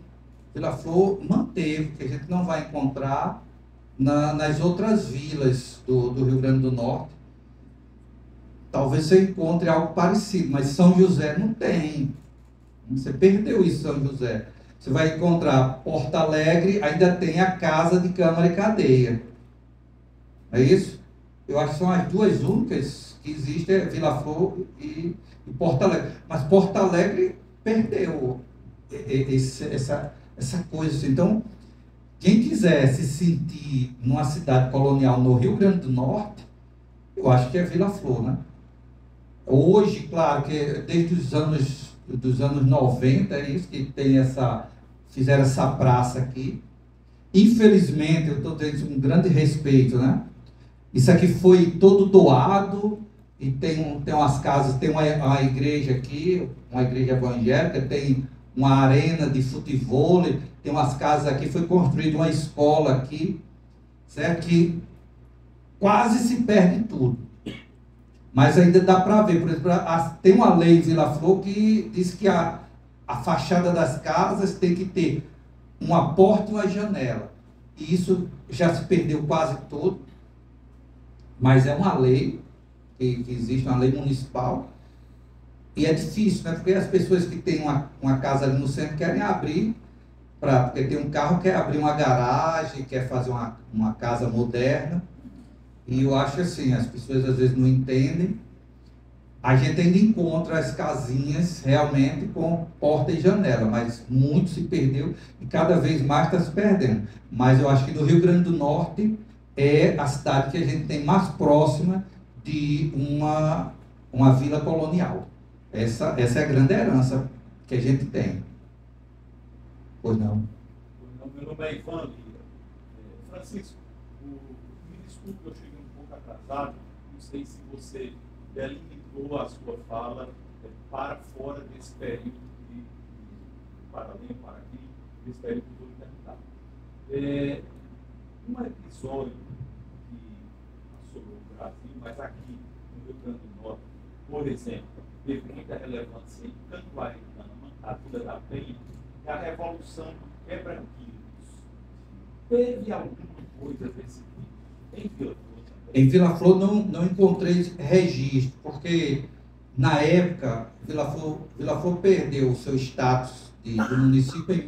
Vila Flor manteve, que a gente não vai encontrar nas outras vilas do Rio Grande do Norte. Talvez você encontre algo parecido, mas São José não tem. Você perdeu isso, São José. Você vai encontrar Porto Alegre, ainda tem a Casa de Câmara e Cadeia. É isso? Eu acho que são as duas únicas que existem, é Vila Flor e Porto Alegre. Mas Porto Alegre perdeu essa coisa assim. Então, quem quiser se sentir numa cidade colonial no Rio Grande do Norte, eu acho que é Vila Flor, né? Hoje, claro, que desde os anos 90, é isso que tem fizeram essa praça aqui. Infelizmente, eu estou tendo um grande respeito, né? Isso aqui foi todo doado, e tem umas casas, tem uma igreja aqui, uma igreja evangélica, tem uma arena de futebol, tem umas casas aqui, foi construída uma escola aqui, certo? Que quase se perde tudo. Mas ainda dá para ver, por exemplo, tem uma lei em Vila Flor que diz que a fachada das casas tem que ter uma porta e uma janela. E isso já se perdeu quase todo. Mas é uma lei, que existe uma lei municipal. E é difícil, né? Porque as pessoas que têm uma casa ali no centro querem abrir, porque tem um carro, quer abrir uma garagem, quer fazer uma casa moderna. E eu acho assim, as pessoas às vezes não entendem. A gente ainda encontra as casinhas realmente com porta e janela, mas muito se perdeu e cada vez mais está se perdendo. Mas eu acho que no Rio Grande do Norte é a cidade que a gente tem mais próxima de uma vila colonial. Essa é a grande herança que a gente tem. Pois não? Meu nome é Ivan Lira. Francisco, me desculpe, eu cheguei um pouco atrasado. Não sei se você delimitou a sua fala para fora desse período, para além, para aqui, desse período que eu vou tentar. Um episódio que assolou o Brasil, mas aqui no Rio Grande do Norte, por exemplo, teve muita relevância em Canguaretama, a Vila da Penha, é a Revolução do Quebra-Quilos. Teve alguma coisa desse tipo em Vila Flor também? Em Vila Flor não encontrei registro, porque na época Vila Flor perdeu o seu status de município em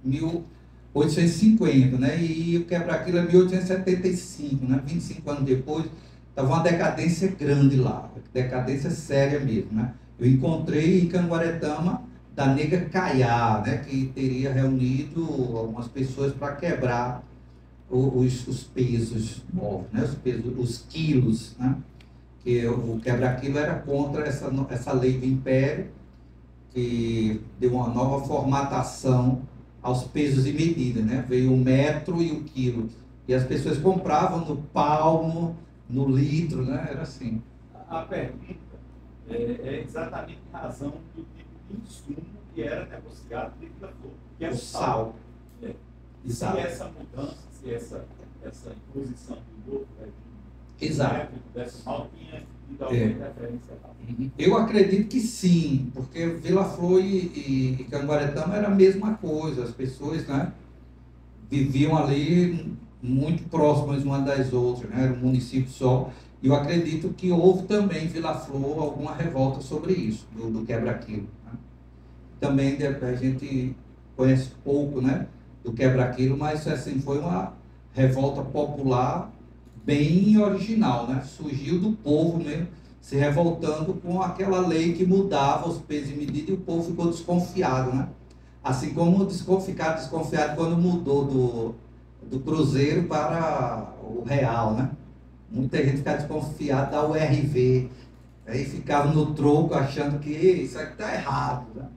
1850, né? E o Quebra-Quilo é 1875, né? 25 anos depois, estava uma decadência grande lá, decadência séria mesmo, né? Eu encontrei em Canguaretama da nega Caiá, né? Que teria reunido algumas pessoas para quebrar os pesos novos, né? Os quilos, né? Que o quebra-quilo era contra essa lei do Império, que deu uma nova formatação aos pesos e medidas, né? Veio o metro e o quilo. E as pessoas compravam no palmo, no litro, né? Era assim. A pergunta é exatamente a razão do tipo de insumo que era negociado de Vila Flor, que é o sal. Exato. Se essa mudança, se essa imposição do novo Exato. decimal tinha tido alguma referência lá. Eu acredito que sim, porque Vila Flor e Canguaretama era a mesma coisa, as pessoas, né, viviam ali muito próximas uma das outras, né, era um município só. E eu acredito que houve também em Vila Flor alguma revolta sobre isso, do quebra-quilo. Né? Também a gente conhece pouco, né, do quebra-quilo, mas assim, foi uma revolta popular bem original, né? Surgiu do povo mesmo, se revoltando com aquela lei que mudava os pesos e medidas, e o povo ficou desconfiado, né? Assim como ficaram desconfiados quando mudou do cruzeiro para o real, né? Muita gente ficava desconfiada da URV, aí ficava no troco achando que isso aqui está errado, né?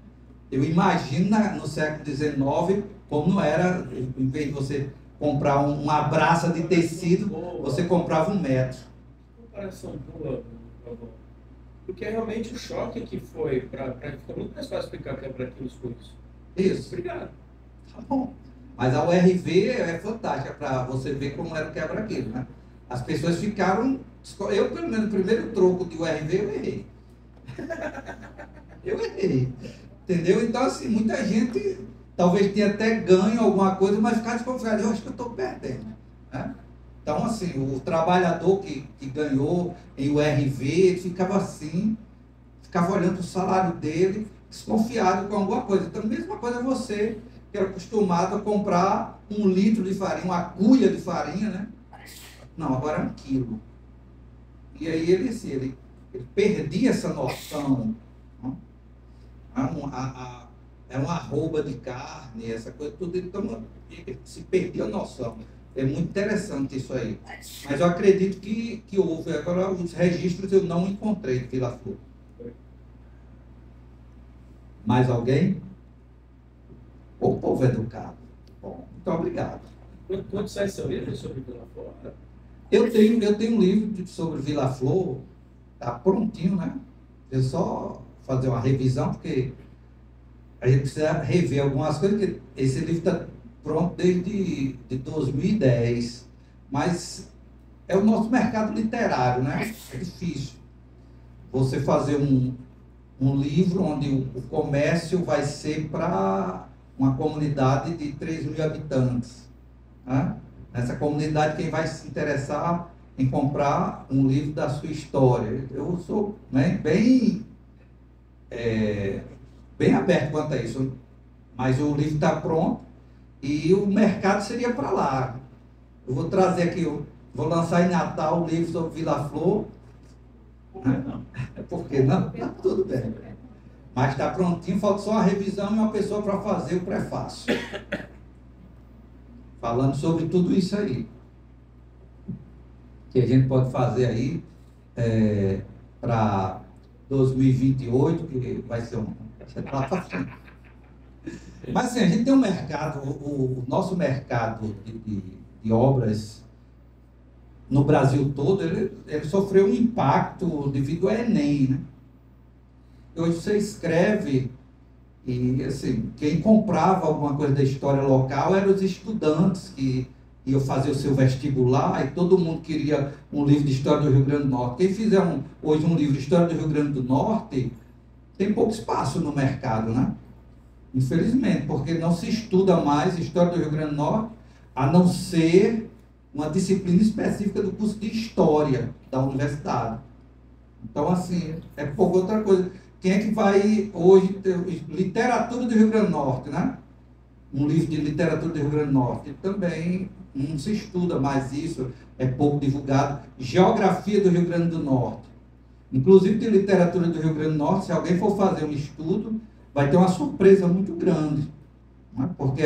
Eu imagino no século XIX como não era, em vez de você comprar uma braça de tecido, você comprava 1 metro. Comparação boa, porque realmente o choque que foi, fica muito mais fácil explicar quebra-quilos com isso. Isso. Obrigado. Tá bom. Mas a URV é fantástica para você ver como era o quebra-quilo, né? As pessoas ficaram... Eu, pelo menos, no primeiro troco de URV, eu errei. Eu errei. Entendeu? Então, assim, muita gente talvez tenha até ganho alguma coisa, mas ficar desconfiado. Eu acho que eu estou perdendo. Né? Então, assim, o trabalhador que ganhou em URV, ele ficava assim, ficava olhando o salário dele, desconfiado com alguma coisa. Então, a mesma coisa você, que era acostumado a comprar 1 litro de farinha, uma agulha de farinha, né? Não, agora é 1 quilo. E aí ele perdia essa noção. Né? É uma arroba de carne, essa coisa, tudo. Então, se perdia a noção. É muito interessante isso aí. Mas eu acredito que houve. Agora, os registros eu não encontrei de Vila Flor. Mais alguém? O povo educado. Bom, muito obrigado. Quando sai seu livro sobre Vila Flor? Eu tenho um livro sobre Vila Flor, está prontinho, né? É só fazer uma revisão, porque a gente precisa rever algumas coisas, porque esse livro está pronto desde 2010, mas é o nosso mercado literário, né? É difícil você fazer um livro onde o comércio vai ser para uma comunidade de 3.000 habitantes. Né? Nessa comunidade, quem vai se interessar em comprar um livro da sua história? Eu sou, né, bem aberto quanto a isso, mas o livro está pronto e o mercado seria para lá. Eu vou trazer aqui, vou lançar em Natal o livro sobre Vila Flor. Por que não? Por que não? Tá tudo bem. Mas está prontinho, falta só uma revisão e uma pessoa para fazer o prefácio. Falando sobre tudo isso aí. Que a gente pode fazer aí para 2028, que vai ser lá para frente. Mas assim, a gente tem um mercado, o nosso mercado de obras no Brasil todo, ele sofreu um impacto devido ao Enem, né? Hoje você escreve e, assim, quem comprava alguma coisa da história local eram os estudantes que iam fazer o seu vestibular e todo mundo queria um livro de história do Rio Grande do Norte. Quem fizer hoje um livro de história do Rio Grande do Norte tem pouco espaço no mercado, né? Infelizmente, porque não se estuda mais história do Rio Grande do Norte, a não ser uma disciplina específica do curso de História da universidade. Então, assim, é pouco outra coisa. Quem é que vai hoje ter literatura do Rio Grande do Norte, né? Um livro de literatura do Rio Grande do Norte. Também não se estuda mais isso, é pouco divulgado. Geografia do Rio Grande do Norte. Inclusive de literatura do Rio Grande do Norte, se alguém for fazer um estudo, vai ter uma surpresa muito grande. Né? Porque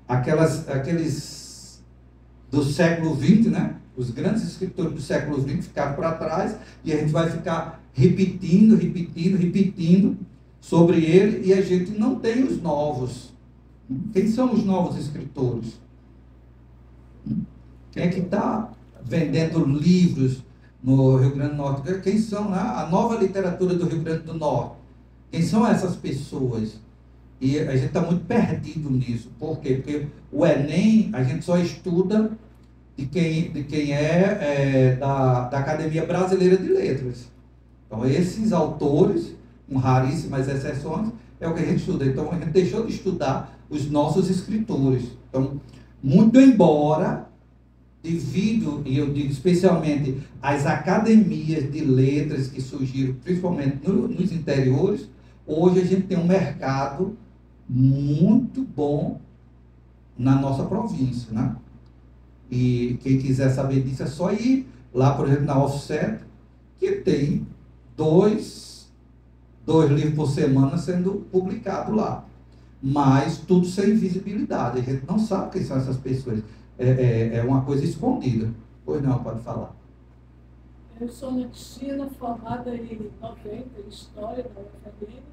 aqueles do século XX, né? Os grandes escritores do século XX ficaram para trás e a gente vai ficar repetindo sobre ele e a gente não tem os novos. Quem são os novos escritores? Quem é que está vendendo livros no Rio Grande do Norte? Quem são, né? A nova literatura do Rio Grande do Norte? Quem são essas pessoas? E a gente está muito perdido nisso. Por quê? Porque o Enem, a gente só estuda de quem é da Academia Brasileira de Letras. Então, esses autores, com raríssimas exceções, é o que a gente estuda. Então, a gente deixou de estudar os nossos escritores. Então, muito embora, devido, e eu digo especialmente, às academias de letras que surgiram, principalmente nos interiores, hoje a gente tem um mercado muito bom na nossa província, né? E quem quiser saber disso é só ir lá, por exemplo, na Offset, que tem dois livros por semana sendo publicados lá. Mas tudo sem visibilidade. A gente não sabe quem são essas pessoas. É uma coisa escondida. Pois não, pode falar. Eu sou medicina, formada em 90, em História da UFRN.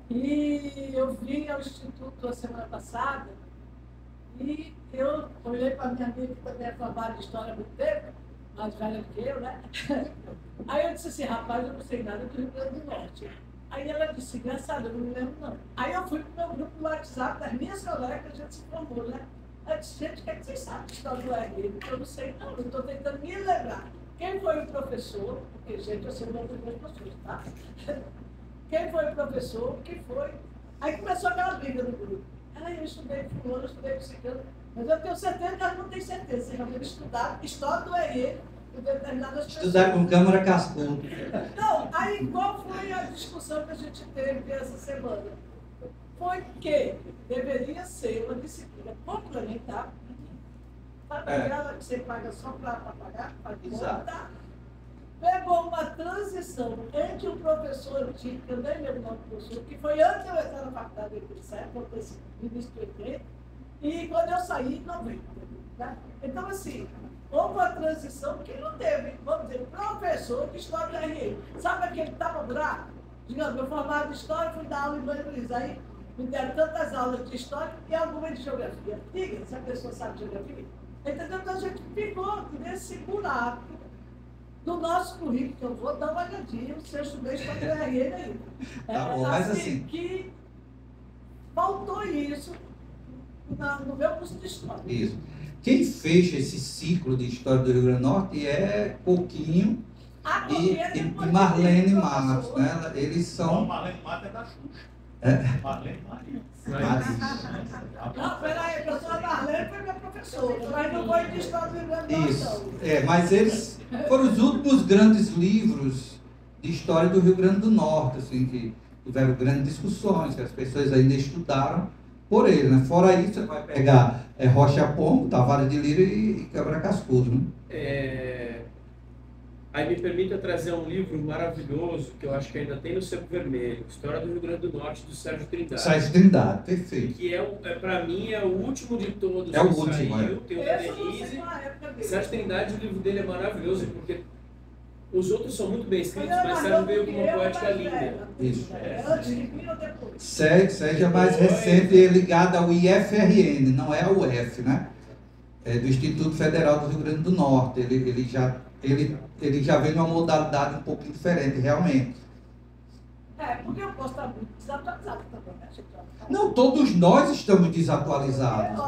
E eu vim ao Instituto a semana passada e eu olhei para a minha amiga que também é formada em História há muito tempo, mais velha que eu, né? Aí eu disse assim, rapaz, eu não sei nada do Rio Grande do Norte. Aí ela disse, engraçado, eu não me lembro não. Aí eu fui para o meu grupo do WhatsApp das minhas colegas, que a gente se formou, né? Ela disse, gente, o que é que vocês sabem de história do RN? Eu não sei não, eu estou tentando me lembrar. quem foi o professor, porque, gente, eu sei o nome dos meus professores, tá? Quem foi o professor, o que foi. Aí começou aquela briga no grupo. Eu estudei fulano, eu estudei psicólogo, mas eu tenho certeza que ela não tem certeza. Vocês realmente estudaram, história do EIE, por determinadas pessoas. Estudar com câmara cascudo. Não, aí qual foi a discussão que a gente teve essa semana? Foi que deveria ser uma disciplina complementar, para ela que você paga só para pagar, para contar. Pegou uma transição entre o professor antigo, que eu nem lembro o nome do professor, que foi antes de eu entrar na faculdade de 87, aconteceu no início de 80, e quando eu saí, em 90. Né? Então, assim, houve uma transição que não teve, vamos dizer, professor de história da RE. Sabe aquele tapa-buraco? Digamos, eu formava de história, fui dar aula em Banho Luiz. Aí me deram tantas aulas de história e algumas de geografia. Diga, se a pessoa sabe geografia. Entendeu? Então a gente ficou nesse buraco do nosso currículo, que eu vou dar uma olhadinha, se eu estudei história da RE ainda. Mas assim, que faltou isso no meu curso de história. Isso. Quem fecha esse ciclo de história do Rio Grande do Norte é Coquinho e Marlene Matos, né? Eles são... Marlene Matos é da Xuxa. Marlene Matos. Não, peraí, a professora Marlene foi minha professora, mas não foi de história do Rio Grande do Norte. Isso, mas eles foram os últimos grandes livros de história do Rio Grande do Norte, assim, que tiveram grandes discussões, que as pessoas ainda estudaram por ele, né? Fora isso, você vai pegar Rocha Pombo, Tavares de Lira e Câmara Cascudo, né? Aí me permita trazer um livro maravilhoso, que eu acho que ainda tem no Sebo Vermelho, História do Rio Grande do Norte, do Sérgio Trindade. Sérgio Trindade, perfeito. Que para mim, é o último de todos o que último, saiu. Tem o da Denise. Sérgio Trindade, o livro dele é maravilhoso, porque os outros são muito bem escritos, mas Sérgio veio com uma poética linda. Isso. Antes de mim ou depois? Sérgio é mais recente e é ligado ao IFRN, não é ao UF, né? É do Instituto Federal do Rio Grande do Norte. Ele já vem numa modalidade um pouco diferente, realmente. Porque eu posso estar muito desatualizado também, né, gente? Não, todos nós estamos desatualizados.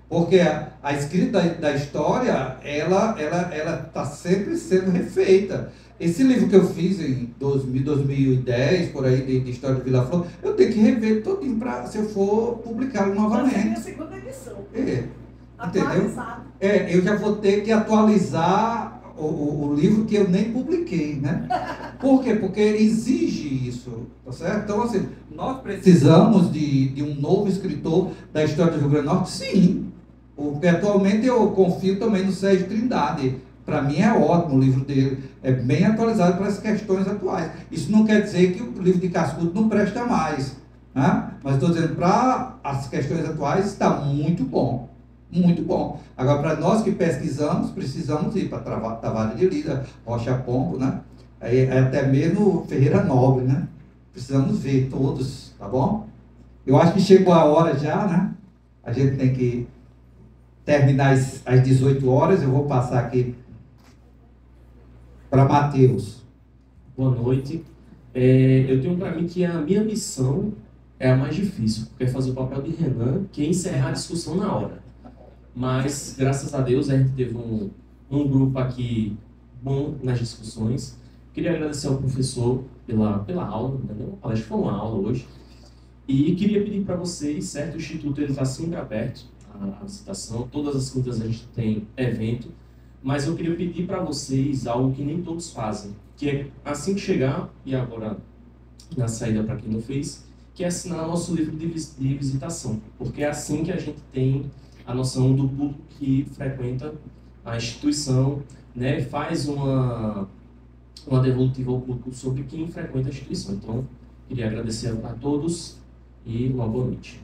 Porque a escrita da história, ela está sempre sendo refeita. Esse livro que eu fiz em 2010, por aí, de História de Vila Flor, eu tenho que rever todinho se eu for publicá-lo novamente. Já a segunda edição. Entendeu? Eu já vou ter que atualizar o livro que eu nem publiquei, né? Por quê? Porque exige isso, tá certo? Então, assim, nós precisamos de um novo escritor da história do Rio Grande do Norte? Sim. Porque atualmente eu confio também no Sérgio Trindade. Para mim é ótimo o livro dele, é bem atualizado para as questões atuais. Isso não quer dizer que o livro de Cascudo não presta mais, né? Mas estou dizendo, para as questões atuais está muito bom. Muito bom. Agora, para nós que pesquisamos, precisamos ir para Tavares de Lira, Rocha Pombo, né? Até mesmo Ferreira Nobre, né? Precisamos ver todos, tá bom? Eu acho que chegou a hora já, né? A gente tem que terminar às 18 horas. Eu vou passar aqui para Matheus. Boa noite. Eu tenho para mim que a minha missão é a mais difícil, porque é fazer o papel de Renan, que é encerrar a discussão na hora. Mas, graças a Deus, a gente teve um grupo aqui bom nas discussões. Queria agradecer ao professor pela aula, né? A palestra foi uma aula hoje. E queria pedir para vocês, certo? O Instituto está sempre aberto à visitação. Todas as quintas a gente tem evento. Mas eu queria pedir para vocês algo que nem todos fazem, que é assim que chegar, e agora na saída para quem não fez, que é assinar nosso livro de visitação. Porque é assim que a gente tem a noção do público que frequenta a instituição, né, faz uma devolutiva ao público sobre quem frequenta a instituição. Então, queria agradecer a todos e uma boa noite.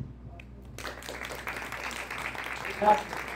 Obrigado.